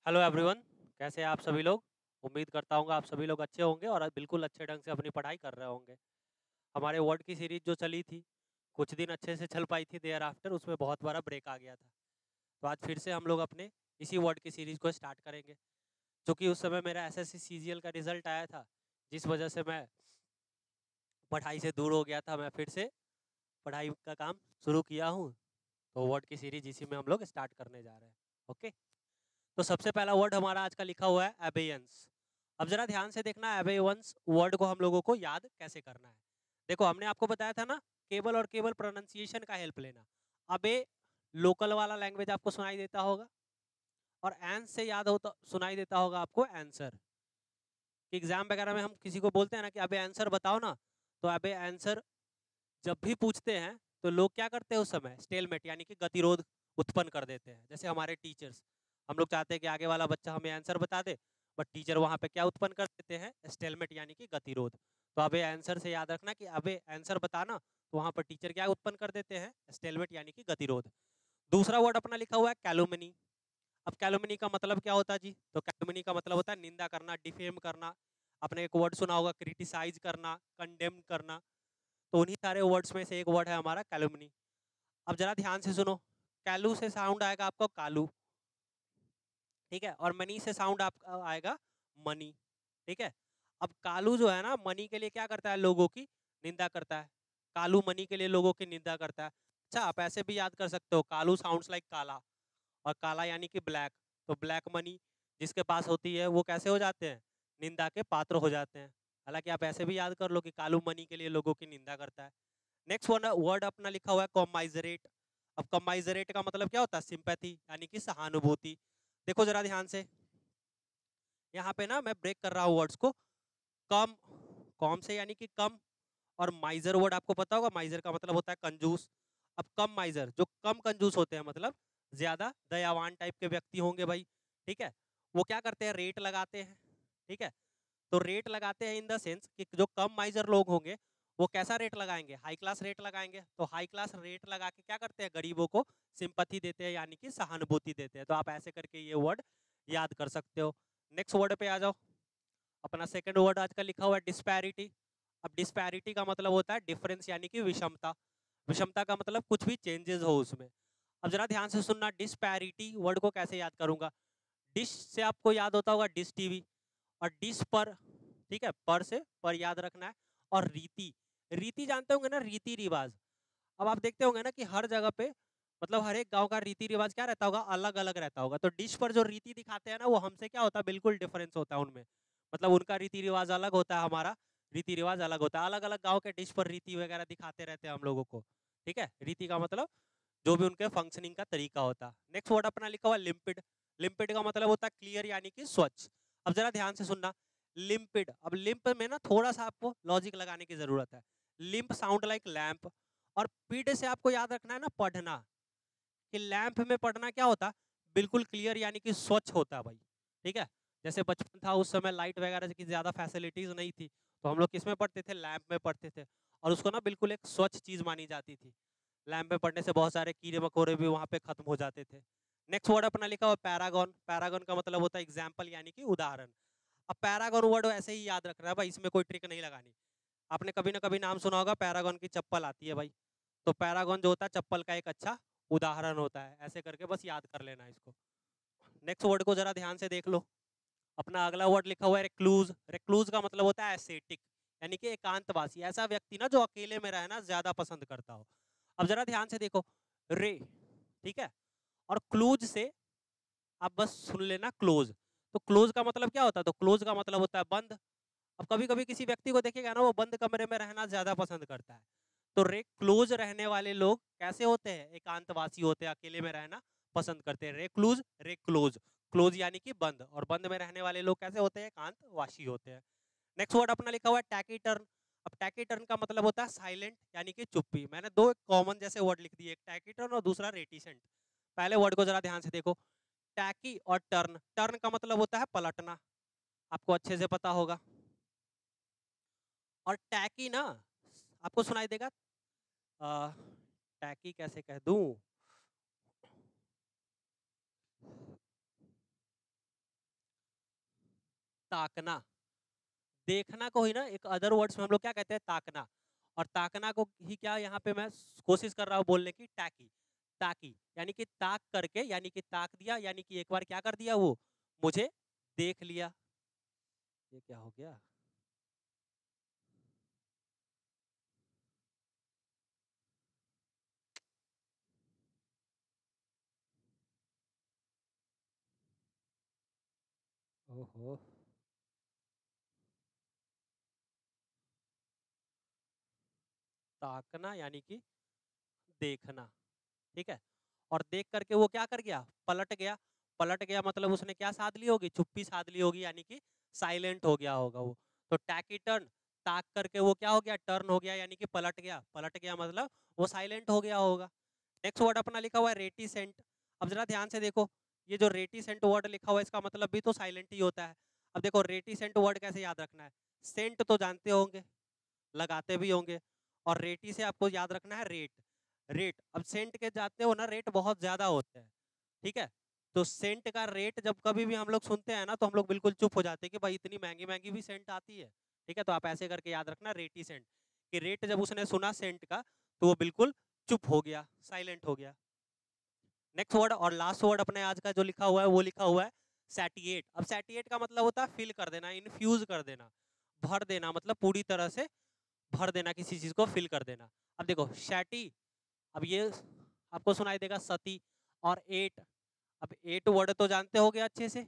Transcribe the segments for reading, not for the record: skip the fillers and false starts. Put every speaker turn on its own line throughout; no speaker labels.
Hello everyone. कैसे हैं आप सभी लोग। उम्मीद करता हूँ आप सभी लोग अच्छे होंगे और बिल्कुल अच्छे ढंग से अपनी पढ़ाई कर रहे होंगे। हमारे वर्ड की सीरीज जो चली थी, कुछ दिन अच्छे से चल पाई थी, देयर आफ्टर उसमें बहुत बड़ा ब्रेक आ गया था। तो आज फिर से हम लोग अपने इसी वर्ड की सीरीज को स्टार्ट करेंगे। क्योंकि उस समय मेरा एसएससी सीजीएल का रिजल्ट आया था, जिस वजह से मैं पढ़ाई से दूर हो गया था। मैं फिर से पढ़ाई का काम शुरू किया हूँ। तो वर्ड की सीरीज इसी में हम लोग स्टार्ट करने जा रहे हैं। ओके। तो सबसे पहला वर्ड हमारा आज का लिखा हुआ है एबेयंस। अब जरा ध्यान से देखना, एबेयंस वर्ड को हम लोगों को याद कैसे करना है। देखो, हमने आपको बताया था ना, केवल और केवल प्रोनाउंसिएशन का हेल्प लेना। अबे लोकल वाला लैंग्वेज आपको सुनाई देता होगा, और एंस से याद होता सुनाई देता होगा आपको आंसर। एग्जाम वगैरह में हम किसी को बोलते हैं ना कि अबे आंसर बताओ ना, तो अबे आंसर जब भी पूछते हैं तो लोग क्या करते हैं, उस समय स्टेलमेट यानी कि गतिरोध उत्पन्न कर देते हैं। जैसे हमारे टीचर्स, हम लोग चाहते हैं कि आगे वाला बच्चा हमें आंसर बता दे, बट टीचर वहां पे क्या उत्पन्न कर देते हैं, स्टेलमेट यानी कि गतिरोध। तो अबे आंसर से याद रखना कि अबे आंसर बताना, तो वहां पर टीचर क्या उत्पन्न कर देते हैं, स्टेलमेट यानी कि गतिरोध। दूसरा वर्ड अपना लिखा हुआ है कैलुमनी। अब कैलुमनी का मतलब क्या होता है जी, तो कैलुमनी का मतलब होता है निंदा करना, डिफेम करना। आपने एक वर्ड सुना होगा, क्रिटिसाइज करना, कंडेम करना। तो उन्हीं सारे वर्ड्स में से एक वर्ड है हमारा कैलुमनी। अब जरा ध्यान से सुनो, कैलू से साउंड आएगा आपको कालू, ठीक है, और मनी से साउंड आपका आएगा मनी, ठीक है। अब कालू जो है ना, मनी के लिए क्या करता है, लोगों की निंदा करता है। कालू मनी के लिए लोगों की निंदा करता है। अच्छा, आप ऐसे भी याद कर सकते हो, कालू साउंड्स लाइक काला, और काला यानी कि ब्लैक। तो ब्लैक मनी जिसके पास होती है वो कैसे हो जाते हैं, निंदा के पात्र हो जाते हैं। हालांकि आप ऐसे भी याद कर लो कि कालू मनी के लिए लोगों की निंदा करता है। नेक्स्ट वर्ड अपना लिखा हुआ है कॉमाइजरेट। अब कॉमाइजरेट का मतलब क्या होता है, सिंपैथी यानी कि सहानुभूति। देखो जरा ध्यान से, यहाँ पे ना मैं ब्रेक कर रहा हूँ वर्ड्स को। कम, कॉम से यानी कि कम, और माइजर वर्ड आपको पता होगा, माइजर का मतलब होता है कंजूस। अब कम माइजर, जो कम कंजूस होते हैं, मतलब ज्यादा दयावान टाइप के व्यक्ति होंगे भाई, ठीक है। वो क्या करते हैं, रेट लगाते हैं, ठीक है। तो रेट लगाते हैं इन द सेंस कि जो कम माइजर लोग होंगे, वो कैसा रेट लगाएंगे, हाई क्लास रेट लगाएंगे। तो हाई क्लास रेट लगा के क्या करते हैं, गरीबों को सिंपैथी देते हैं यानी कि सहानुभूति देते हैं। तो आप ऐसे करके ये वर्ड याद कर सकते हो। नेक्स्ट वर्ड पे आ जाओ। अपना सेकंड वर्ड आज का लिखा हुआ है डिस्पैरिटी। अब डिस्पैरिटी का मतलब होता है डिफरेंस यानी कि विषमता। विषमता का मतलब कुछ भी चेंजेस हो उसमें। अब जरा ध्यान से सुनना, डिस्पैरिटी वर्ड को कैसे याद करूंगा। डिश से आपको याद होता होगा डिश टीवी, और डिश पर, ठीक है, पर से पर याद रखना है। और रीति, रीति जानते होंगे ना, रीति रिवाज। अब आप देखते होंगे ना कि हर जगह पे, मतलब हर एक गांव का रीति रिवाज क्या रहता होगा, अलग अलग रहता होगा। तो डिश पर जो रीति दिखाते हैं ना, वो हमसे क्या होता है, बिल्कुल डिफरेंस होता है उनमें। मतलब उनका रीति रिवाज अलग होता है, हमारा रीति रिवाज अलग होता है। अलग अलग गांव के डिश पर रीति वगैरह दिखाते रहते हैं हम लोगों को, ठीक है। रीति का मतलब जो भी उनके फंक्शनिंग का तरीका होता है। नेक्स्ट वर्ड अपना लिखा हुआ लिम्पिड। लिम्पिड का मतलब होता है क्लियर यानी कि स्वच्छ। अब जरा ध्यान से सुनना, लिम्पिड, अब लिम्प में ना थोड़ा सा आपको लॉजिक लगाने की जरूरत है। लिम्प साउंड लाइक लैंप, और पीड से आपको याद रखना है ना, पढ़ना, कि लैंप में पढ़ना क्या होता, बिल्कुल क्लियर यानी कि स्वच्छ होता है भाई, ठीक है। जैसे बचपन था, उस समय लाइट वगैरह की ज्यादा फैसिलिटीज नहीं थी, तो हम लोग किस में पढ़ते थे, लैंप में पढ़ते थे। और उसको ना बिल्कुल एक स्वच्छ चीज मानी जाती थी। लैंप में पढ़ने से बहुत सारे कीड़े मकोड़े भी वहां पे खत्म हो जाते थे। नेक्स्ट वर्ड अपना लिखा हुआ पैरागन। पैरागन का मतलब होता है एग्जाम्पल यानी कि उदाहरण। अब पैरागन वर्ड ऐसे ही याद रखना है भाई, इसमें कोई ट्रिक नहीं लगानी। आपने कभी ना कभी नाम सुना होगा, पैरागन की चप्पल आती है भाई। तो पैरागन जो होता है चप्पल का एक अच्छा उदाहरण होता है। ऐसे करके बस याद कर लेना इसको। नेक्स्ट वर्ड को जरा ध्यान से देख लो। अपना अगला वर्ड लिखा हुआ है रेक्लूज। रेक्लूज का मतलब होता है एसेटिक, यानी कि एकांतवासी, ऐसा व्यक्ति ना जो अकेले में रहना ज्यादा पसंद करता हो। अब जरा ध्यान से देखो, रे, ठीक है, और क्लूज से आप बस सुन लेना क्लोज। तो क्लोज का मतलब क्या होता है, तो क्लोज का मतलब होता है बंद। अब कभी कभी किसी व्यक्ति को देखेगा ना, वो बंद कमरे में रहना ज्यादा पसंद करता है। तो रे क्लोज रहने वाले लोग कैसे होते हैं, एकांतवासी होते हैं, अकेले में रहना पसंद करते हैं। रे क्लूज, रे क्लोज। क्लोज यानी कि बंद, और बंद में रहने वाले लोग कैसे होते हैं, एकांतवासी होते हैं। नेक्स्ट वर्ड अपना लिखा हुआ है टैकीटर्न। अब टैकीटर्न का मतलब होता है साइलेंट यानी कि चुप्पी। मैंने दो कॉमन जैसे वर्ड लिख दिए, एक टैकीटर्न और दूसरा रेटिसेंट। पहले वर्ड को जरा ध्यान से देखो, टैकी और टर्न। टर्न का मतलब होता है पलटना, आपको अच्छे से पता होगा। और टैकी ना आपको सुनाई देगा, टैकी कैसे कह दूं, ताकना, देखना को ही ना एक अदर वर्ड्स में हम लोग क्या कहते हैं, ताकना। और ताकना को ही क्या यहाँ पे मैं कोशिश कर रहा हूँ बोलने की, टैकी, ताकि, यानी कि ताक करके, यानी कि ताक दिया, यानी कि एक बार क्या कर दिया, वो मुझे देख लिया। ये क्या हो गया, ओहो, ताकना यानी कि देखना, ठीक है। और देख करके वो क्या कर गया, पलट गया। पलट गया मतलब उसने क्या साध ली होगी, चुप्पी साध ली होगी, यानी कि साइलेंट हो गया होगा वो। तो टैकी टर्न, ताक करके वो क्या हो गया, टर्न हो गया, यानी कि पलट गया। पलट गया मतलब वो साइलेंट हो गया होगा। नेक्स्ट वर्ड अपना लिखा हुआ है रेटिसेंट। अब जरा ध्यान से देखो, ये जो रेटिसेंट वर्ड लिखा हुआ है इसका मतलब भी तो साइलेंट ही होता है। अब देखो रेटिसेंट वर्ड कैसे याद रखना है, सेंट तो जानते होंगे, लगाते भी होंगे, और रेटी से आपको याद रखना है रेट। रेट, अब सेंट के जाते हो ना, रेट बहुत ज्यादा होते हैं, ठीक है। तो सेंट का रेट जब कभी भी हम लोग सुनते हैं ना, तो हम लोग बिल्कुल चुप हो जाते हैं कि भाई इतनी महंगी महंगी भी सेंट आती है, ठीक है। तो आप ऐसे करके याद रखना रेटी सेंट, कि रेट जब उसने सुना सेंट का तो वो बिल्कुल चुप हो गया, साइलेंट हो गया। नेक्स्ट वर्ड और लास्ट वर्ड अपने आज का जो लिखा हुआ है वो लिखा हुआ है सैटिएट। अब सैटिएट का मतलब होता है फिल कर देना, इन्फ्यूज कर देना, भर देना, मतलब पूरी तरह से भर देना, किसी चीज को फिल कर देना। अब देखो शैटी, अब ये आपको सुनाई देगा सती, और एट। अब एट वर्ड तो जानते होगे अच्छे से,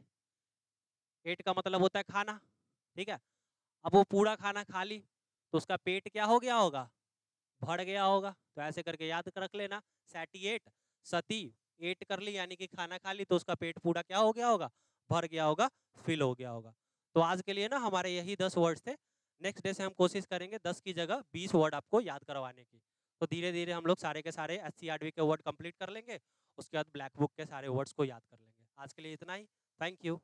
एट का मतलब होता है खाना, ठीक है। अब वो पूरा खाना खा ली तो उसका पेट क्या हो गया होगा, भर गया होगा। तो ऐसे करके याद रख लेना, सैटिएट, सती, एट कर ली यानी कि खाना खा ली तो उसका पेट पूरा क्या हो गया होगा, भर गया होगा, फिल हो गया होगा। तो आज के लिए ना हमारे यही 10 वर्ड्स थे। नेक्स्ट डे से हम कोशिश करेंगे 10 की जगह 20 वर्ड आपको याद करवाने की। तो धीरे धीरे हम लोग सारे के सारे SCRB के वर्ड कंप्लीट कर लेंगे, उसके बाद ब्लैक बुक के सारे वर्ड्स को याद कर लेंगे। आज के लिए इतना ही, थैंक यू।